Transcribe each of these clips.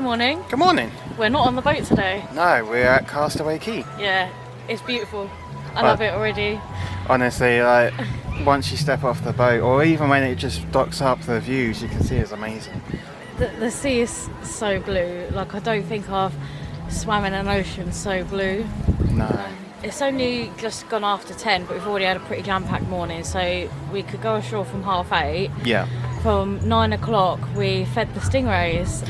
morning. Good morning. We're not on the boat today. No, we're at Castaway Key. Yeah, it's beautiful. I love it already. Honestly, like, once you step off the boat, or even when it just docks up, the views you can see is amazing. The sea is so blue. Like, I don't think I've swam in an ocean so blue. No. It's only just gone after 10, but we've already had a pretty jam-packed morning, so we could go ashore from 8:30. Yeah. From 9 o'clock, we fed the stingrays.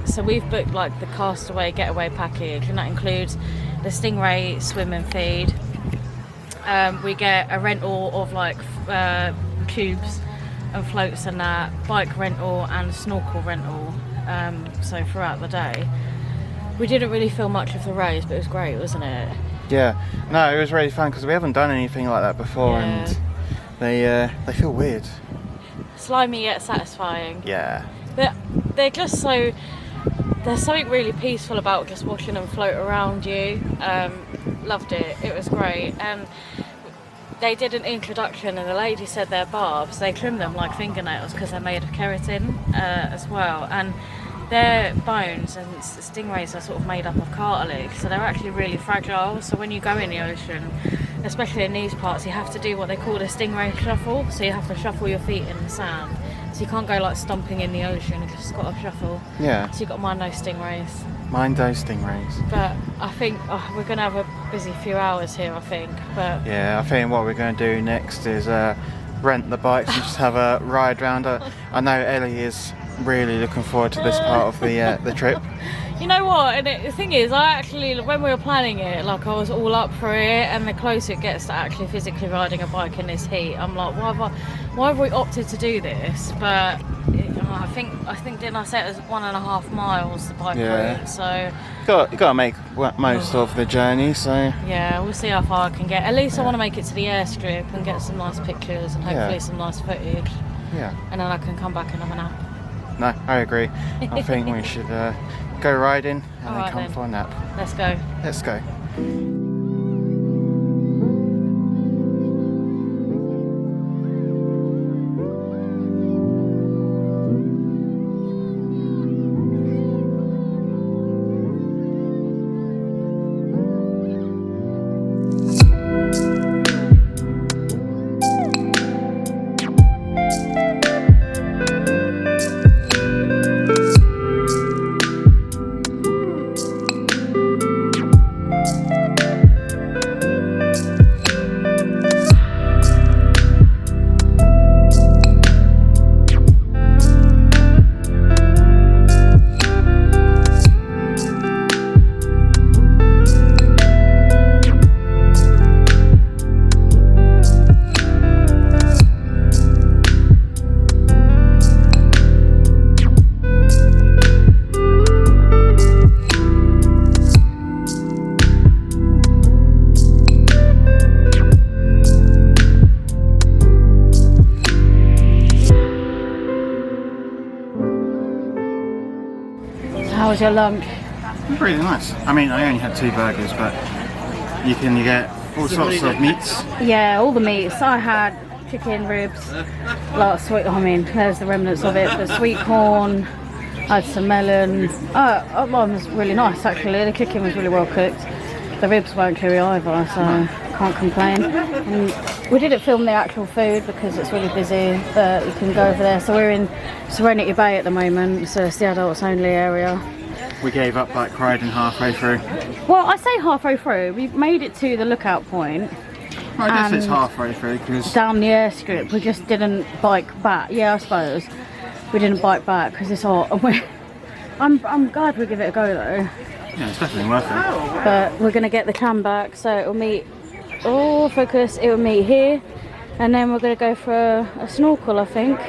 So we've booked like the Castaway Getaway package, and that includes the stingray swim and feed. We get a rental of like tubes and floats and that, bike rental and snorkel rental. So throughout the day, we didn't really feel much of the race, but it was great, wasn't it? Yeah. No, it was really fun because we haven't done anything like that before, and they feel weird. Slimy yet satisfying. Yeah. They're just so. There's something really peaceful about just watching them float around you. Loved it. It was great. And they did an introduction, and the lady said they're barbs. They trim them like fingernails because they're made of keratin as well. And their bones and stingrays are sort of made up of cartilage, so they're actually really fragile. So when you go in the ocean, especially in these parts, you have to do what they call a stingray shuffle. So you have to shuffle your feet in the sand. So you can't go like stomping in the ocean, you just got to shuffle. Yeah. So you've got to mind those stingrays. Mind those stingrays. But I think we're going to have a busy few hours here, I think. But yeah, I think what we're going to do next is rent the bikes and just have a ride round. I know Ellie is really looking forward to this part of the trip. You know what, and the thing is, I actually, when we were planning it, like I was all up for it, and the closer it gets to actually physically riding a bike in this heat, I'm like, why have we opted to do this? But I think didn't I say it was 1.5 miles the bike route? So you got to make most of the journey. So yeah, we'll see how far I can get. At least I want to make it to the airstrip and get some nice pictures and hopefully some nice footage. Yeah. And then I can come back and have a nap. No, I agree. I think we should go riding and then come for a nap. Let's go. Let's go. How was your lunch? It was really nice. I mean, I only had 2 burgers, but you get all sorts of meats. Yeah, all the meats. I had chicken, ribs, like sweet. I mean, there's the remnants of it. The sweet corn. I had some melon. One was really nice actually. The chicken was really well cooked. The ribs weren't chewy either, so can't complain. And we didn't film the actual food because it's really busy, but you can go over there. So we're in Serenity Bay at the moment, so it's the adults only area. We gave up bike riding halfway through. Well, I say halfway through. We made it to the lookout point. Well, I guess it's halfway through because down the airstrip we just didn't bike back. Yeah, I suppose we didn't bike back because it's hot. I'm glad we give it a go though. Yeah, it's definitely worth it. But we're gonna get the cam back, so it'll meet. Oh, focus! It will meet here, and then we're gonna go for a snorkel, I think.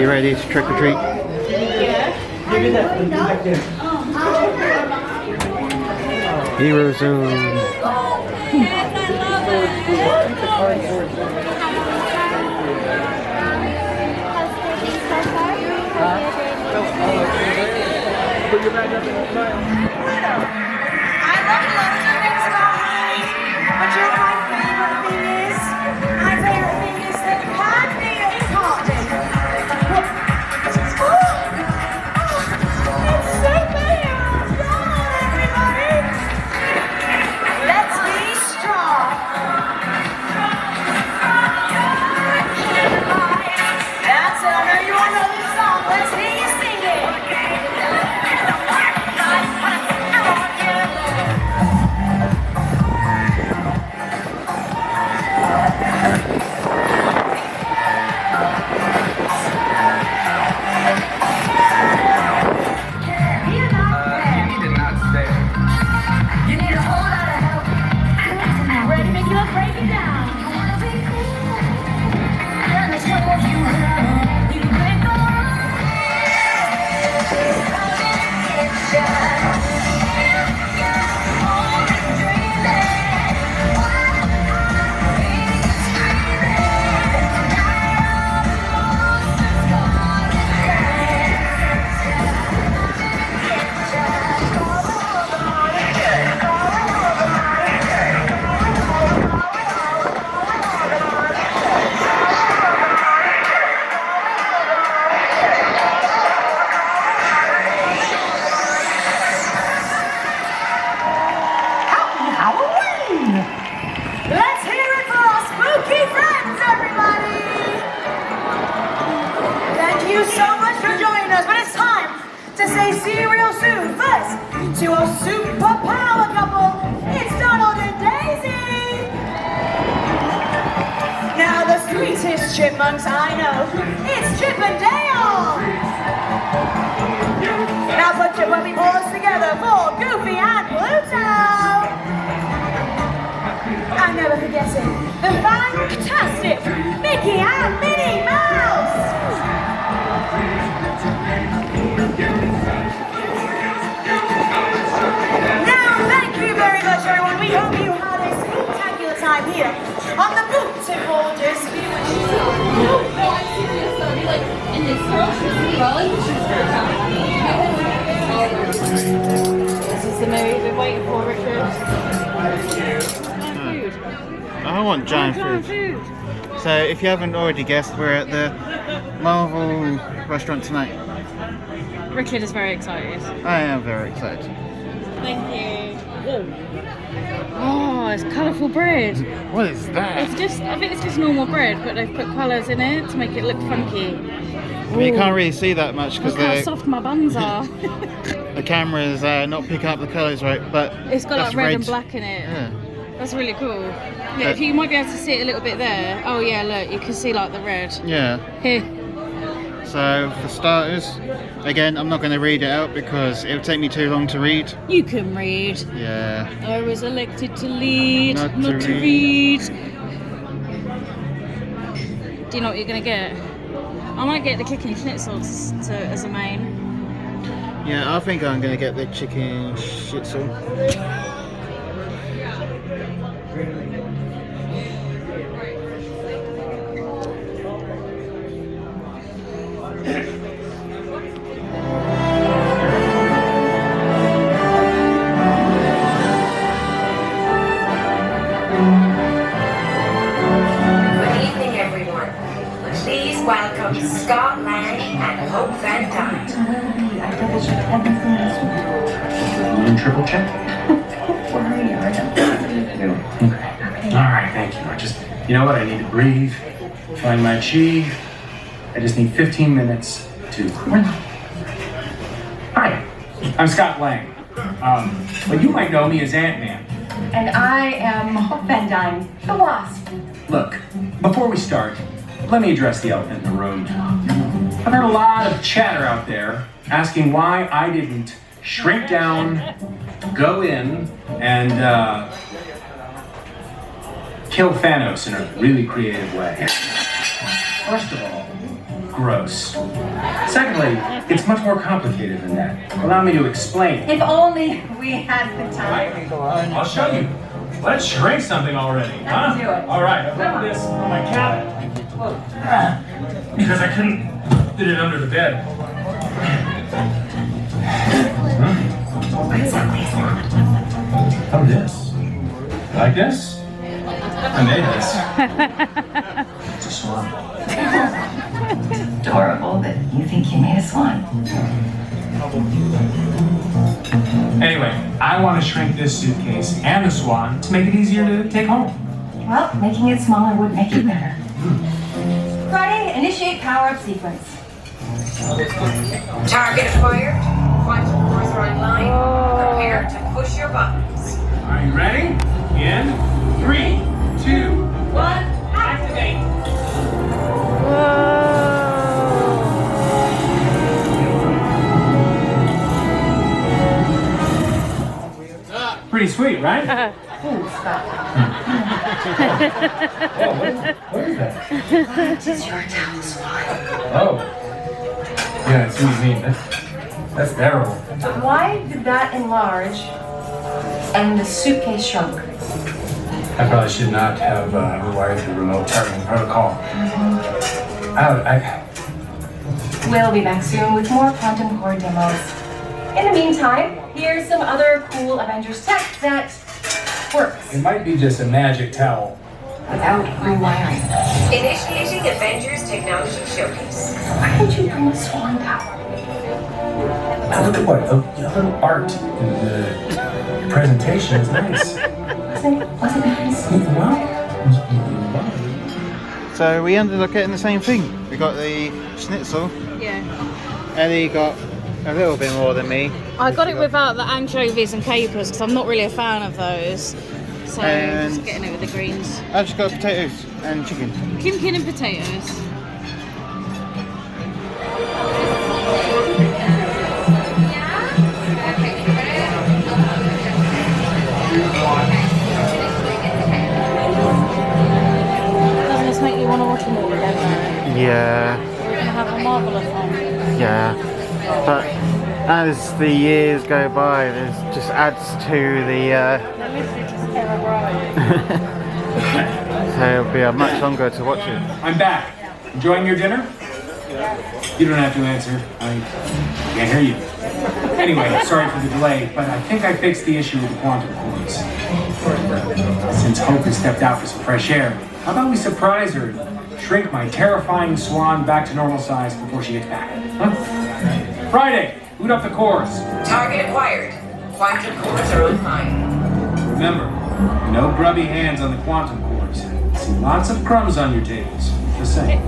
you ready to trick or treat? Hero Zone. Put your bag up in the smile. I love loads of things about me, but you know my favorite thing is? My favorite thing is the candy department. It's so big! Come on, everybody! Let's be strong. That's it. I know you all know this song. Let's hear you sing it. Let's hear it for our spooky friends, everybody! Thank you so much for joining us, but it's time to say see you real soon. First, to our superpower couple, it's Donald and Daisy! Now the sweetest chipmunks I know, it's Chip and Dale! Now put your puppy paws together for Goofy and Pluto! I never forget it. The fantastic Mickey and Minnie Mouse! Now, thank you very much, everyone. We hope you had a spectacular time here on the beautiful Disney. No, I'm serious though. You're like, and it's This is the movie we've been waiting for, Richard. I want giant food. So if you haven't already guessed, we're at the Marvel restaurant tonight. Richard is very excited. I am very excited. Thank you. Oh, it's colourful bread. What is that? It's just, I think it's just normal bread, but they've put colours in it to make it look funky. Well, you can't really see that much because Look how soft my buns are. the camera is not picking up the colours right, but It's got that's like red and black in it. Yeah. That's really cool. Yeah, if you might be able to see it a little bit there. Oh yeah, look, you can see like the red. Yeah. Here. So for starters, again, I'm not going to read it out because it would take me too long to read. You can read. Yeah. I was elected to lead, Not not to to read. Do you know what you're going to get? I might get the chicken schnitzel as a main. Yeah, I think I'm going to get the chicken schnitzel. Scott Lang and Hope Van Dyne. I double check everything else. You triple check? Don't worry, I don't. Okay. All right, thank you. I just, you know what? I need to breathe, find my chi. I just need 15 minutes to. Hi, I'm Scott Lang. But you might know me as Ant-Man. And I am Hope Van Dyne, the Wasp. Look, before we start, let me address the elephant in the room. I've heard a lot of chatter out there asking why I didn't shrink down, go in, and kill Thanos in a really creative way. First of all, gross. Secondly, it's much more complicated than that. Allow me to explain. If only we had the time. I'll show you. Let's shrink something already, huh? Let's do it. All right, I put this on my cabinet. Because I couldn't fit it under the bed. Oh, this. Like this? I made this. It's a swan. Adorable that you think you made a swan. Anyway, I want to shrink this suitcase and the swan to make it easier to take home. Well, making it smaller would make it better. Friday, initiate power-up sequence. Target acquired. Quantum cores are online. Prepare to push your buttons. Are you ready? In 3, 2, 1, activate. Pretty sweet, right? Ooh, Scott. What is that? That is your towel swan. Oh. Yeah, I see what you mean. That's terrible. But why did that enlarge and the suitcase shrunk? I probably should not have rewired the remote targeting protocol. We'll be back soon with more quantum core demos. In the meantime, here's some other cool Avengers tech that works It might be just a magic towel. without rewiring. Initiating Avengers Technology Showcase. Why did you bring a swan towel? Look at what? The little art in the presentation is nice. Wasn't it nice? So we ended up getting the same thing. We got the schnitzel. Yeah. Eddie got a little bit more than me. I got it without the anchovies and capers because I'm not really a fan of those. So And- just getting it with the greens. I just got potatoes and chicken. Kimkin and potatoes. Doesn't this make you want to watch them all again though? Yeah, We're going to have a marvellous one. yeah. But as the years go by, there's just adds to the. They're literally just terrible. So it'll be much longer to watch it. I'm back. Enjoying your dinner? You don't have to answer. I can't hear you. Anyway, sorry for the delay, but I think I fixed the issue with the quantum cores. Since Hope has stepped out for some fresh air, how about we surprise her and shrink my terrifying swan back to normal size before she gets back? Huh? Friday, boot up the cores. Target acquired. Quantum cores are online. Remember, no grubby hands on the quantum cores. See lots of crumbs on your tables. Just saying.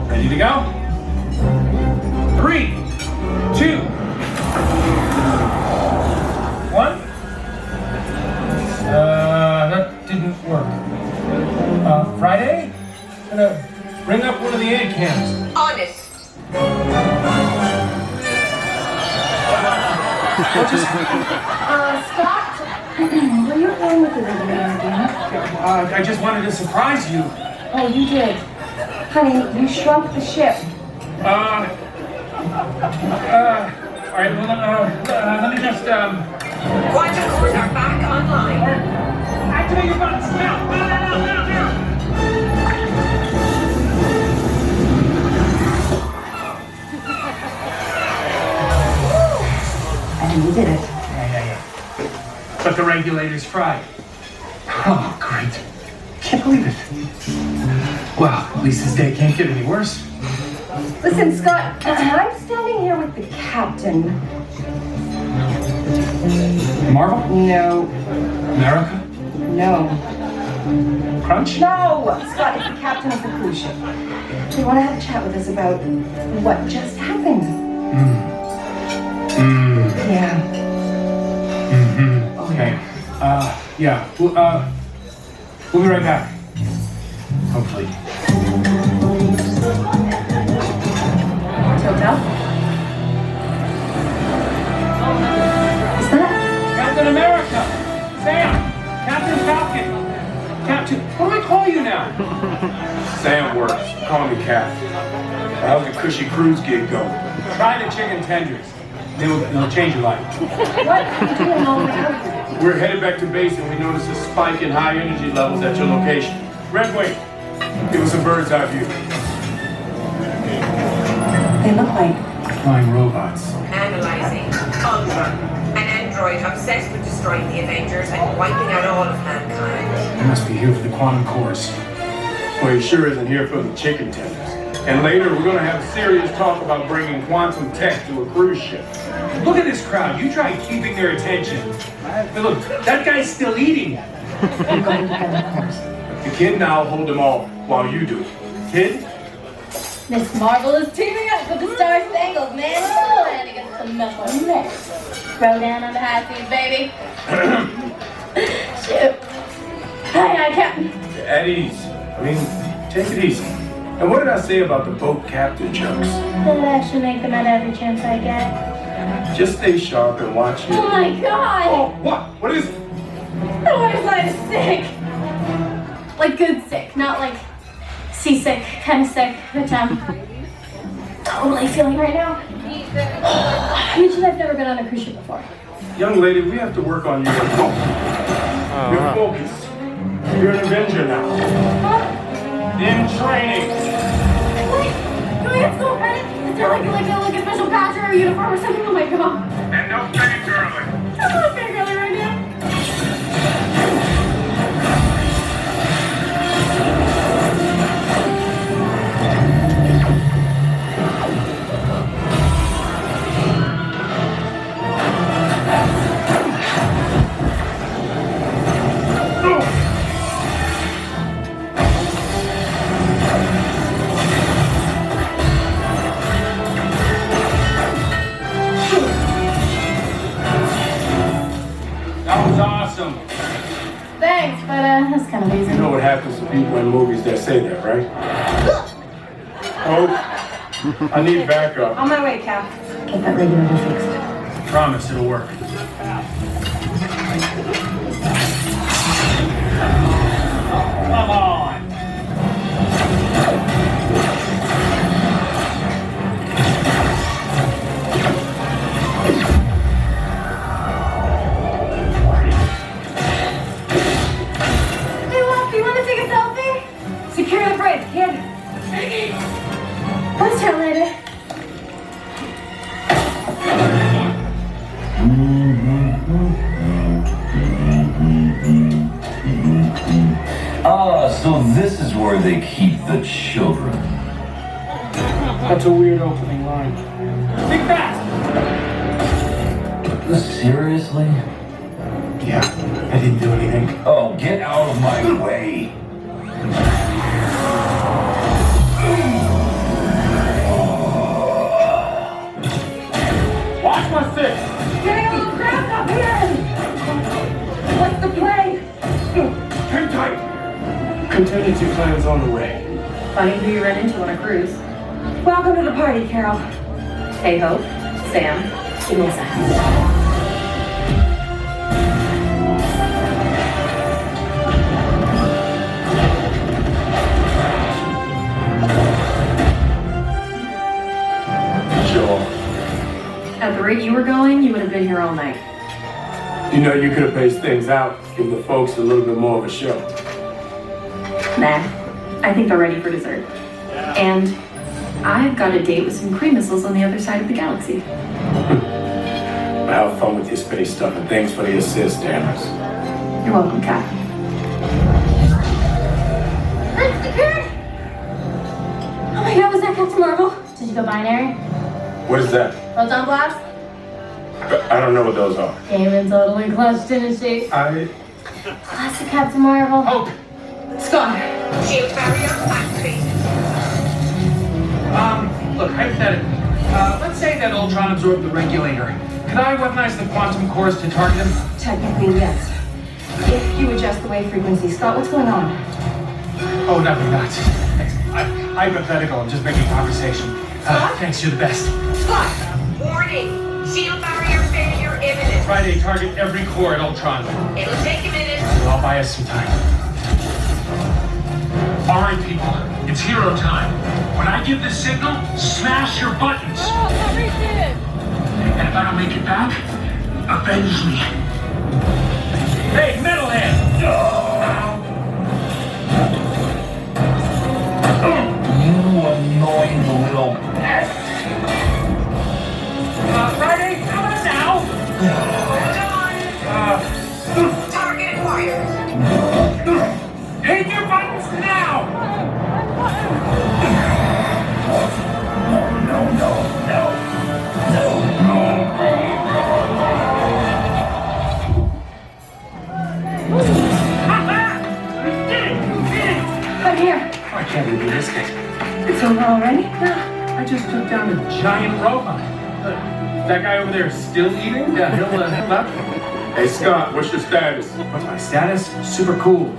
Ready to go? 3, 2, 1. That didn't work. Friday? Bring up one of the egg cans. On it. Scott, were you playing with the video again? I just wanted to surprise you. Oh, you did. Honey, you shrunk the ship. All right, well, let me just, Quantum cores are back online. activate your buttons. Now. And you did it. Yeah. But the regulator's fried. Oh, great. Can't believe it. Well, at least this day can't get any worse. Listen, Scott, I'm standing here with the captain. Marvel? No. America? No. Crunch? No! Scott, it's the captain of the cruise ship. They want to have a chat with us about what just happened. Yeah. Okay. Yeah. We'll be right back. Hopefully. Hotel? Is that? Captain America! Sam! Captain Falcon! Captain... What do I call you now? Sam works. Call me Cap. How's the cushy cruise gig going? Try the chicken tenders. They'll change your life. What are you doing all around? We're headed back to base and we noticed a spike in high energy levels at your location. Red Wing, give us a bird's eye view. They look like Flying robots. Analyzing. Ultra. An android obsessed with destroying the Avengers and wiping out all of mankind. He must be here for the quantum course. Well, he sure isn't here for the chicken tenders. And later, we're gonna have a serious talk about bringing quantum tech to a cruise ship. Look at this crowd. You try keeping their attention. But look, that guy's still eating. I'm going to heaven, of course. The kid now hold them all while you do it. Kid? Miss Marvel is teaming up with the Star Spangled Man of the Land against the Metal Mess. Throw down on the high seas, baby. Shoot. Hi, Captain. At ease. I mean, take it easy. And what did I say about the boat captain jokes? I'll actually make them at every chance I get. Just stay sharp and watch Oh it. my god! Oh, what? What is it? The waistline is sick! Like good sick, not like seasick, kind of sick, which I'm totally feeling right now. I mentioned I've never been on a cruise ship before. Young lady, we have to work on your focus. You're an Avenger now. Huh? In training. Wait, do I get school credit? Is there like a special badge or a uniform or something? Oh my god. And no fangirling. I'm not fangirling right now. That was awesome. Thanks, but that's kind of easy. You know what happens to people in movies that say that, right? Oh, I need backup. On my way, Cap. Get that radiator fixed. Promise it'll work. Come on. Hey, Wasp, you want to take a selfie? Secure the bridge, kid. Okay. Let's chat later. Ah, so this is where they keep the children. That's a weird opening line. Think fast! Seriously? Yeah, I didn't do anything. Oh, get out of my way. Watch my six! Getting a little cramped up here. What's the play? Hang tight! Contingency plans on the way. Funny who you run into on a cruise. Welcome to the party, Carol. Hey, Hope, Sam, give me a second. Sure. At the rate you were going, you would have been here all night. You know, you could have paced things out, give the folks a little bit more of a show. Nah, I think they're ready for dessert. And I've got a date with some Kree missiles on the other side of the galaxy. Have fun with your space stuff and thanks for the assist, Dammers. You're welcome, Cap. Let's secure. Oh my god, was that Captain Marvel? Did you go binary? What is that? Proton blast? I don't know what those are. Damon totally clutched, didn't she? Classic Captain Marvel. Hope! Scott, Shield barrier activated. Look, hypothetically, let's say that Ultron absorbed the regulator. Could I weaponize the quantum cores to target him? technically, yes. If you adjust the wave frequency. Scott, what's going on? Oh, nothing, not. Hypothetical, I'm just making conversation. Thanks, you're the best. Scott! Warning! Shield barrier failure imminent. Friday, target every core at Ultron. It'll take a minute. I'll buy us some time. All right, people, It's hero time. When I give the signal, smash your buttons. And if I don't make it back, avenge me. Hey, metalhead! You annoying little pest. Friday, how about now? Target acquired. Hit your buttons now! Come here. I can't believe this guy. It's over already? I just took down a giant robot. That guy over there is still eating? Yeah, he'll left. Hey Scott, what's your status? What's my status? Super cool.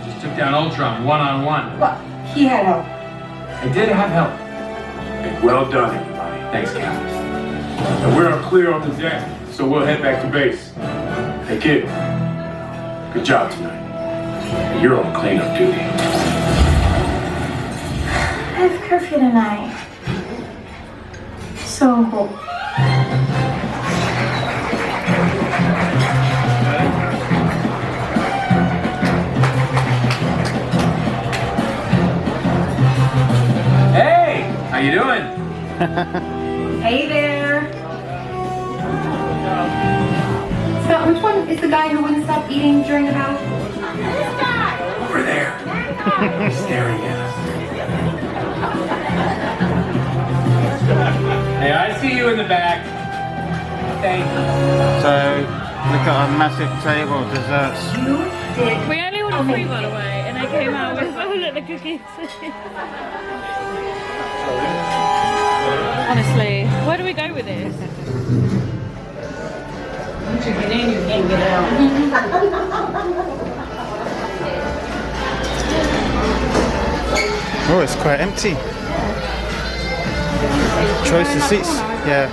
Just took down Ultron one-on-one. Well, he had help. I did have help. Hey, well done, everybody. Thanks, Cap. And we're clear on the deck, so we'll head back to base. Hey kid, good job tonight. You're on cleanup duty. I have curfew tonight. So cool. Hey, how you doing? Hey there. Scott, which one is the guy who wouldn't stop eating during the bout? Over there. Staring at us. Hey, I see you in the back. Thank you. So we've got a massive table of desserts. You did. We only ordered 3 by the way, and they came out with all of the cookies. Honestly, where do we go with this? Once you get in, you can't get out. Oh, it's quite empty. Choice of seats. Yeah.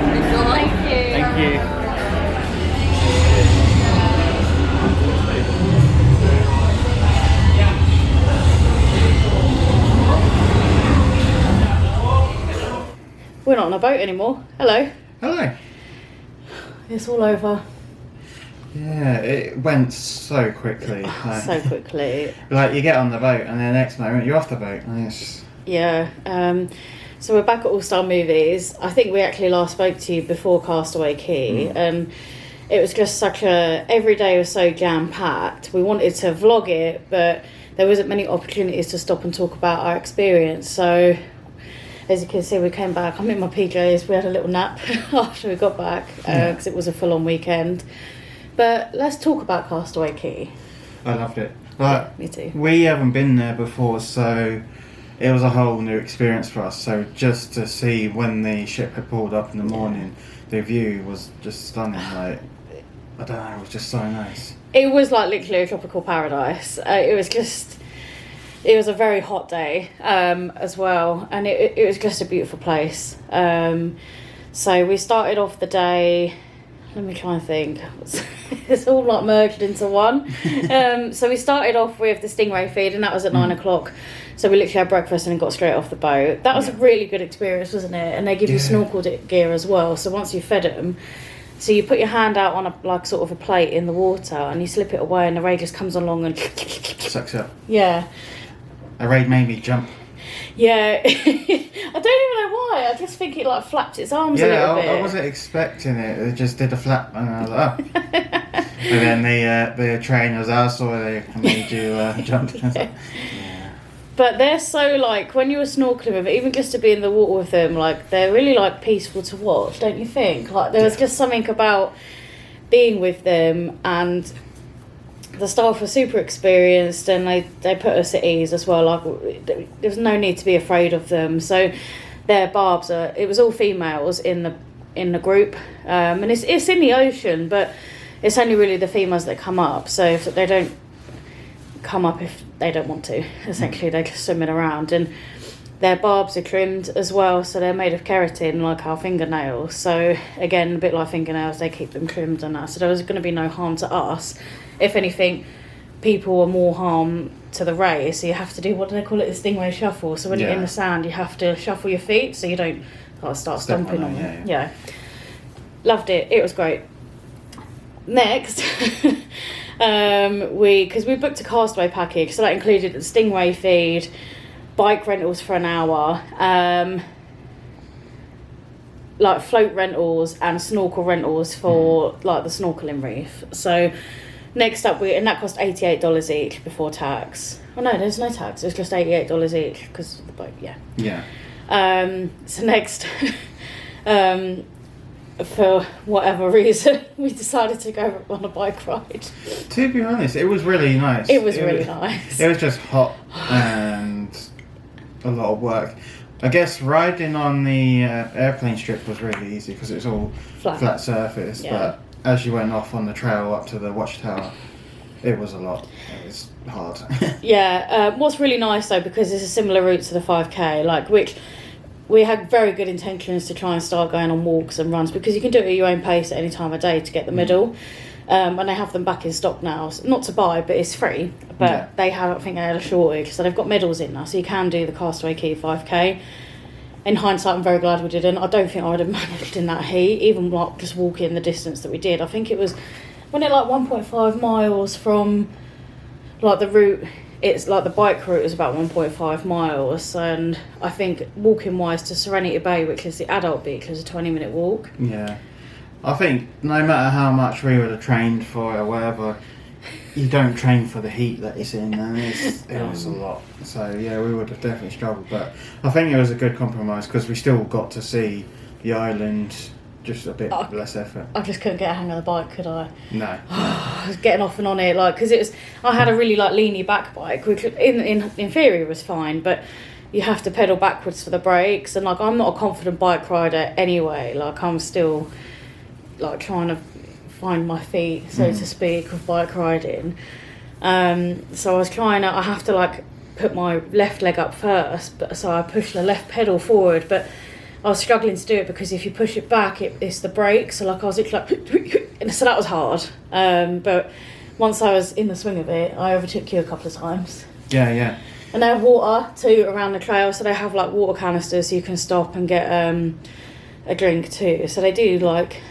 Thank you. We're not on a boat anymore. Hello. Hello. It's all over. Yeah, it went so quickly. Like, So quickly. like you get on the boat and then the next moment you're off the boat. And it's just, Yeah. So we're back at All Star Movies. I think we actually last spoke to you before Castaway Key, and it was just such a. Every day was so jam packed. We wanted to vlog it, but there wasn't many opportunities to stop and talk about our experience. So, as you can see, we came back. I'm in my PJs. We had a little nap after we got back because it was a full-on weekend. But let's talk about Castaway Key. I loved it. Like, Me too. we haven't been there before, so it was a whole new experience for us. So just to see when the ship had pulled up in the morning, the view was just stunning. Like, I don't know, it was just so nice. It was like literally a tropical paradise. It was a very hot day as well, and it was just a beautiful place. So we started off the day. Let me try and think. It's all like merged into one. So we started off with the stingray feed, and that was at 9 o'clock. So we literally had breakfast and got straight off the boat. That was a really good experience, wasn't it? And they give you snorkel gear as well. So once you fed them, so you put your hand out on a plate in the water, and you slip it away, and the ray just comes along and Sucks up. yeah. A raid made me jump. Yeah, I don't even know why. I just think it like flapped its arms a little bit. I wasn't expecting it. It just did a flap, and I was like, oh. And then the trainers, I saw they made you jump. Yeah. But they're so like when you were snorkeling with it, even just to be in the water with them, like they're really like peaceful to watch, don't you think? Like there was just something about being with them, and the staff were super experienced, and they put us at ease as well. Like there was no need to be afraid of them. So their barbs it was all females in the group, and it's in the ocean, but it's only really the females that come up. So if they don't come up if they don't want to, essentially they're just swimming around, and their barbs are trimmed as well, so they're made of keratin like our fingernails. So again, a bit like fingernails, they keep them trimmed and that, so there was going to be no harm to us. If anything, people are more harm to the ray, so you have to do, what do they call it, the stingray shuffle. So when you're in the sand, you have to shuffle your feet so you don't start stomping on them. Yeah. Loved it. It was great. Next, because we booked a Castaway package, so that included the stingray feed, bike rentals for an hour, like float rentals and snorkel rentals for like the snorkeling reef. So next up, and that cost $88 each before tax. Oh no, there's no tax. It's just $88 each because of the boat. Yeah. So next, for whatever reason, we decided to go on a bike ride. To be honest, it was really nice. It was really nice. It was just hot and a lot of work. I guess riding on the airplane strip was really easy because it was all flat surface. Yeah. But as you went off on the trail up to the watchtower, it was a lot. It was hard. Yeah. What's really nice though, because it's a similar route to the 5K, like which we had very good intentions to try and start going on walks and runs, because you can do it at your own pace at any time of day to get the middle. And they have them back in stock now. Not to buy, but it's free. But they have, I think they had a shortage, so they've got medals in now, so you can do the Castaway Key 5K. In hindsight, I'm very glad we didn't. I don't think I would have managed in that heat, even like just walking the distance that we did. I think it was, wasn't it like 1.5 miles from like the route. It's like the bike route is about 1.5 miles, and I think walking wise to Serenity Bay, which is the adult beach, is a 20-minute walk. Yeah. I think no matter how much we would have trained for it or whatever, you don't train for the heat that it's in, and it was a lot. So yeah, we would have definitely struggled, but I think it was a good compromise because we still got to see the island, just a bit less effort. I just couldn't get a hang of the bike, could I? No. I was getting off and on it, like, because it was, I had a really like leany back bike, which in theory was fine, but you have to pedal backwards for the brakes, and like I'm not a confident bike rider anyway. Like I'm still like trying to find my feet, so to speak, with bike riding. So I was I have to like put my left leg up first, but so I push the left pedal forward, but I was struggling to do it because if you push it back, it's the brake. So like I was like, and so that was hard. But once I was in the swing of it, I overtook you a couple of times. Yeah. And they have water too around the trail, so they have like water canisters so you can stop and get a drink too. So they do like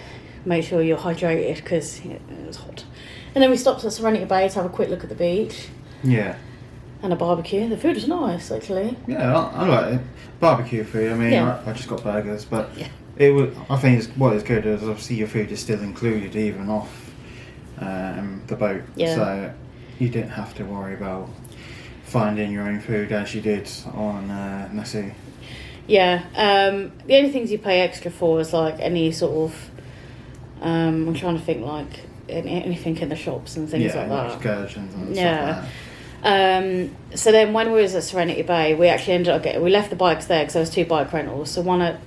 make sure you're hydrated because it was hot. And then we stopped at Serenity Bay to have a quick look at the beach. Yeah. And a barbecue. The food was nice, actually. Yeah, I like it. Barbecue food. I mean, I just got burgers, but it was. I think what is good is obviously your food is still included even off the boat. Yeah. So you didn't have to worry about finding your own food as you did on Nassau. Yeah. The only things you pay extra for is like any sort of. I'm trying to think like anything in the shops and things like that. Excursions and stuff like that. So then when we was at Serenity Bay, we actually ended up we left the bikes there because there was 2 bike rentals. So one at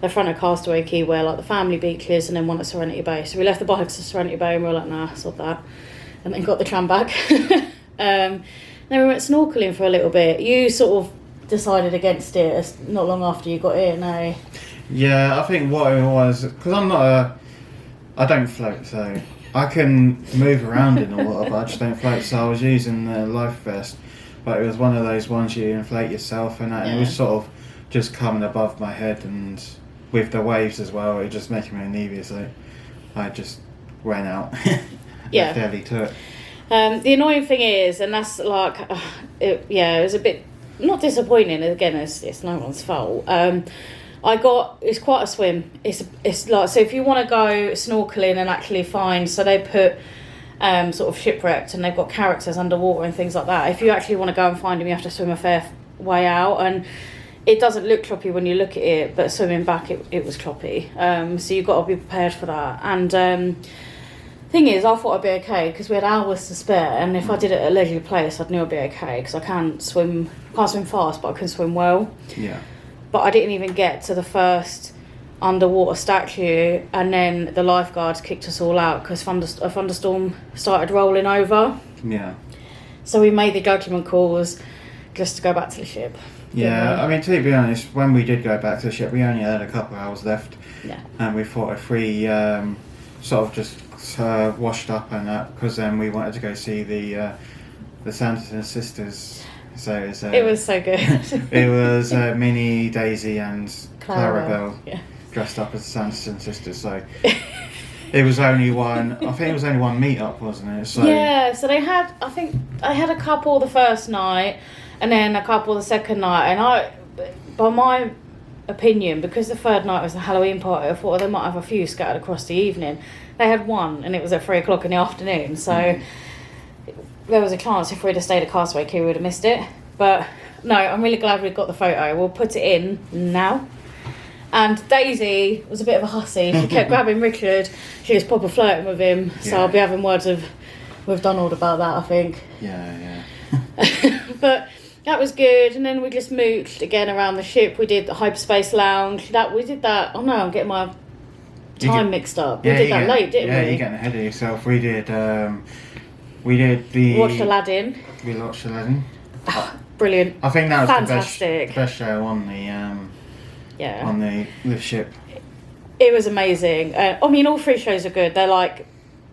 the front of Castaway Key where like the family beach is, and then one at Serenity Bay. So we left the bikes at Serenity Bay and we were like, nah, sod that. And then got the tram back. Then we went snorkeling for a little bit. You sort of decided against it not long after you got in, eh? Yeah, I think what it was, because I don't float, so I can move around in the water, but I just don't float. So I was using the life vest, but it was one of those ones you inflate yourself and that, and it was sort of just coming above my head, and with the waves as well, it just making me uneasy. So I just went out. Fairly to it. The annoying thing is, and that's like, it was a bit not disappointing. Again, it's no one's fault. It's quite a swim. It's like, so if you want to go snorkeling and actually find, so they put sort of shipwrecked, and they've got characters underwater and things like that. If you actually want to go and find them, you have to swim a fair way out, and it doesn't look choppy when you look at it, but swimming back it was choppy. So you've got to be prepared for that. And thing is, I thought I'd be okay because we had hours to spare, and if I did it at a leisurely place, I'd know I'd be okay because I can't swim fast, but I can swim well. Yeah. But I didn't even get to the first underwater statue, and then the lifeguards kicked us all out because a thunderstorm started rolling over. Yeah. So we made the judgment calls just to go back to the ship. Yeah, I mean, to be honest, when we did go back to the ship, we only had a couple of hours left. Yeah. And we thought if we sort of just washed up and that, because then we wanted to go see the Sanderson sisters. So it was so good. It was Minnie, Daisy, and Clarabelle. Clarabelle dressed up as the Sanderson sisters. So it was only one. I think it was only one meet-up, wasn't it? So yeah. So they had. I think I had a couple the first night, and then a couple the second night. And by my opinion, because the third night was the Halloween party, I thought they might have a few scattered across the evening. They had one, and it was at 3 o'clock in the afternoon. So there was a chance if we'd have stayed at Castaway Key, we would have missed it. But no, I'm really glad we got the photo. We'll put it in now. And Daisy was a bit of a hussy. She kept grabbing Richard. She was proper flirting with him. So I'll be having words with Donald about that, I think. Yeah. But that was good. And then we just mooched again around the ship. We did the hyperspace lounge. We did that. Oh no, I'm getting my time mixed up. We did that late, didn't we? Yeah, you're getting ahead of yourself. We did the... Watched Aladdin. We watched Aladdin. Brilliant. I think that was fantastic. the best show on the ship. It was amazing. I mean, all three shows are good. They're like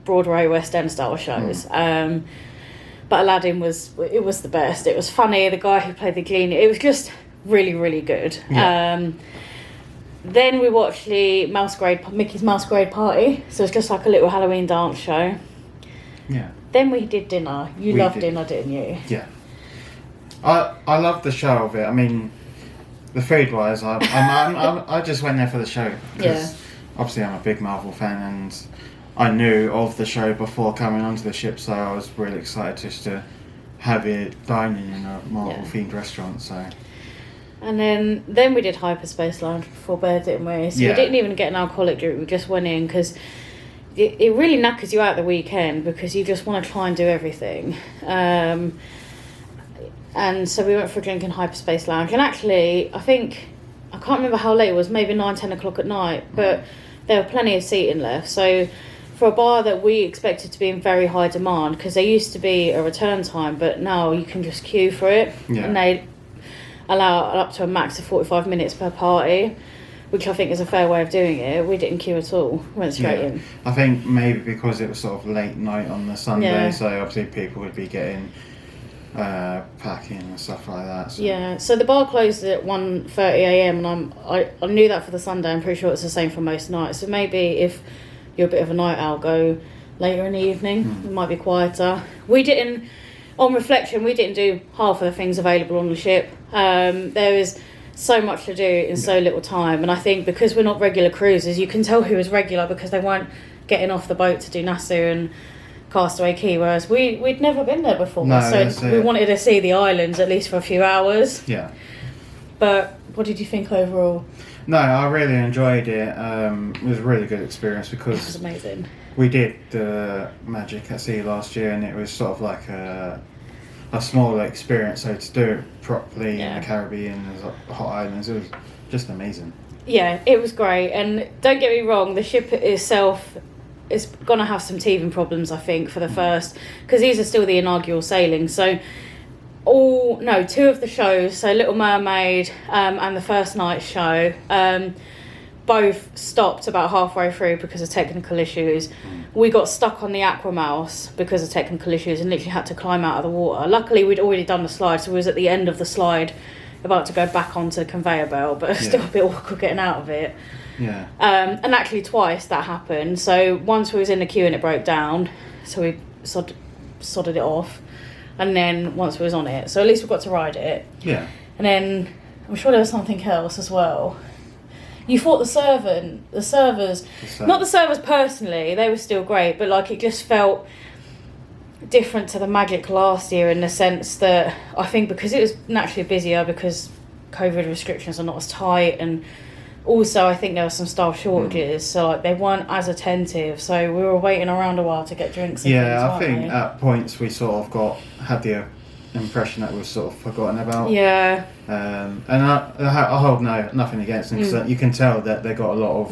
Broadway, West End style shows. But Aladdin was the best. It was funny. The guy who played the genie, it was just really, really good. Yeah. Then we watched the Mickey's Mouse-Querade party. So it's just like a little Halloween dance show. Yeah. Then we did dinner. You loved dinner, didn't you? Yeah. I loved the show of it. I mean, the food wise, I just went there for the show. Because obviously I'm a big Marvel fan, and I knew of the show before coming onto the ship, so I was really excited just to have it dining in a Marvel themed restaurant. So. And then we did Hyperspace Lounge before bed, didn't we? So we didn't even get an alcoholic drink. We just went in because it really knackers you out the weekend because you just want to try and do everything. And so we went for a drink in Hyperspace Lounge. And actually, I can't remember how late it was, maybe 9-10 o'clock at night, but there were plenty of seating left. So for a bar that we expected to be in very high demand, because there used to be a return time, but now you can just queue for it. Yeah. And they allow up to a max of 45 minutes per party, which I think is a fair way of doing it. We didn't queue at all. We went straight in. I think maybe because it was sort of late night on the Sunday, so obviously people would be getting packing and stuff like that. So. Yeah, so the bar closed at 1:30 a.m. and I knew that for the Sunday. I'm pretty sure it's the same for most nights. So maybe if you're a bit of a night owl, go later in the evening. It might be quieter. On reflection, we didn't do half of the things available on the ship. There is so much to do in so little time, and I think because we're not regular cruisers, you can tell who is regular because they weren't getting off the boat to do Nassau and Castaway Key, whereas we'd never been there before, so we wanted to see the islands at least for a few hours. Yeah. But what did you think overall? No, I really enjoyed it. It was a really good experience because it was amazing. We did the Magic at Sea last year, and it was sort of like a smaller experience. So to do it properly in the Caribbean, the hot islands, it was just amazing. Yeah, it was great. And don't get me wrong, the ship itself is going to have some teething problems, I think, for the first, because these are still the inaugural sailings. So two of the shows, so Little Mermaid and the first night show, both stopped about halfway through because of technical issues. We got stuck on the Aqua Mouse because of technical issues and literally had to climb out of the water. Luckily, we'd already done the slide, so we was at the end of the slide about to go back onto the conveyor belt, but still a bit awkward getting out of it. Yeah. And actually twice that happened. So once we was in the queue and it broke down, so we sodded it off. And then once we was on it, so at least we got to ride it. Yeah. And then I'm sure there was something else as well. You thought the servers, not the servers personally, they were still great, but like it just felt different to the Magic last year in the sense that I think because it was naturally busier because COVID restrictions are not as tight, and also I think there were some staff shortages, so like they weren't as attentive, so we were waiting around a while to get drinks and things, I weren't think we? at points we sort of had the impression that was sort of forgotten about. Yeah. And I hold nothing against them, because you can tell that they got a lot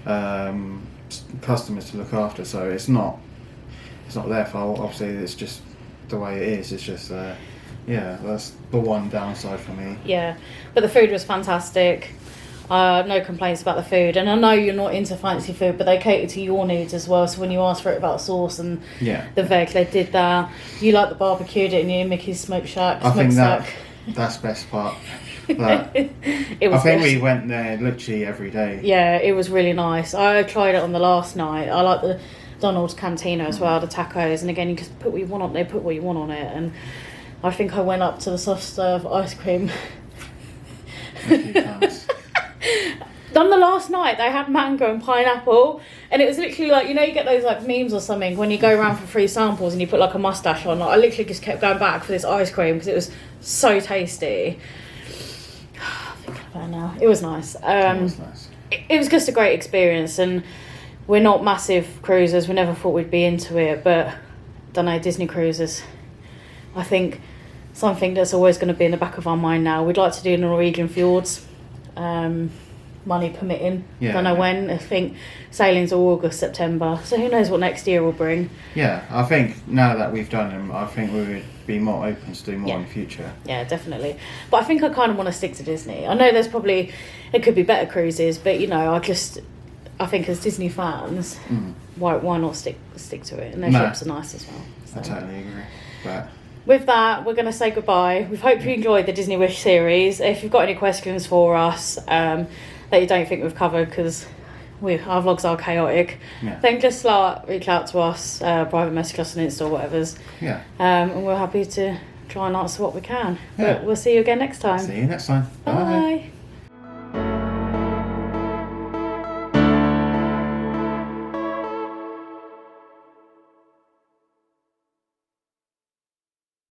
of customers to look after, so it's not their fault. Obviously, it's just the way it is. It's just that's the one downside for me. Yeah, but the food was fantastic. No complaints about the food, and I know you're not into fancy food, but they cater to your needs as well. So when you asked for it about sauce and the veg, they did that. You like the barbecue, didn't you? Mickey's Smoke Shack. I think that's the best part. Like, It was I think good. we went there literally every day. Yeah, it was really nice. I tried it on the last night. I like the Donald's Cantina as well, the tacos, and again, you just put what you want on. They put what you want on it, and I think I went up to the soft serve ice cream. A few times. On the last night, they had mango and pineapple, and it was literally like, you know, you get those like memes or something when you go around for free samples and you put like a mustache on. Like, I literally just kept going back for this ice cream because it was so tasty. Thinking about it now, it was nice. It was nice. It was just a great experience, and we're not massive cruisers. We never thought we'd be into it, but don't know, Disney cruises, I think something that's always going to be in the back of our mind now. We'd like to do Norwegian fjords, money permitting. Don't know when. I think sailing's August, September, so who knows what next year will bring. Yeah, I think now that we've done them, I think we would be more open to do more in the future. Yeah, definitely. But I think I kind of want to stick to Disney. I know it could be better cruises, but you know, I think as Disney fans, why not stick to it? And their ships are nice as well. So. I totally agree. But with that, we're going to say goodbye. We hope you enjoyed the Disney Wish series. If you've got any questions for us that you don't think we've covered, because our vlogs are chaotic, then just reach out to us, private message us on Insta or whatever's. Yeah. And we're happy to try and answer what we can. But we'll see you again next time. See you next time. Bye.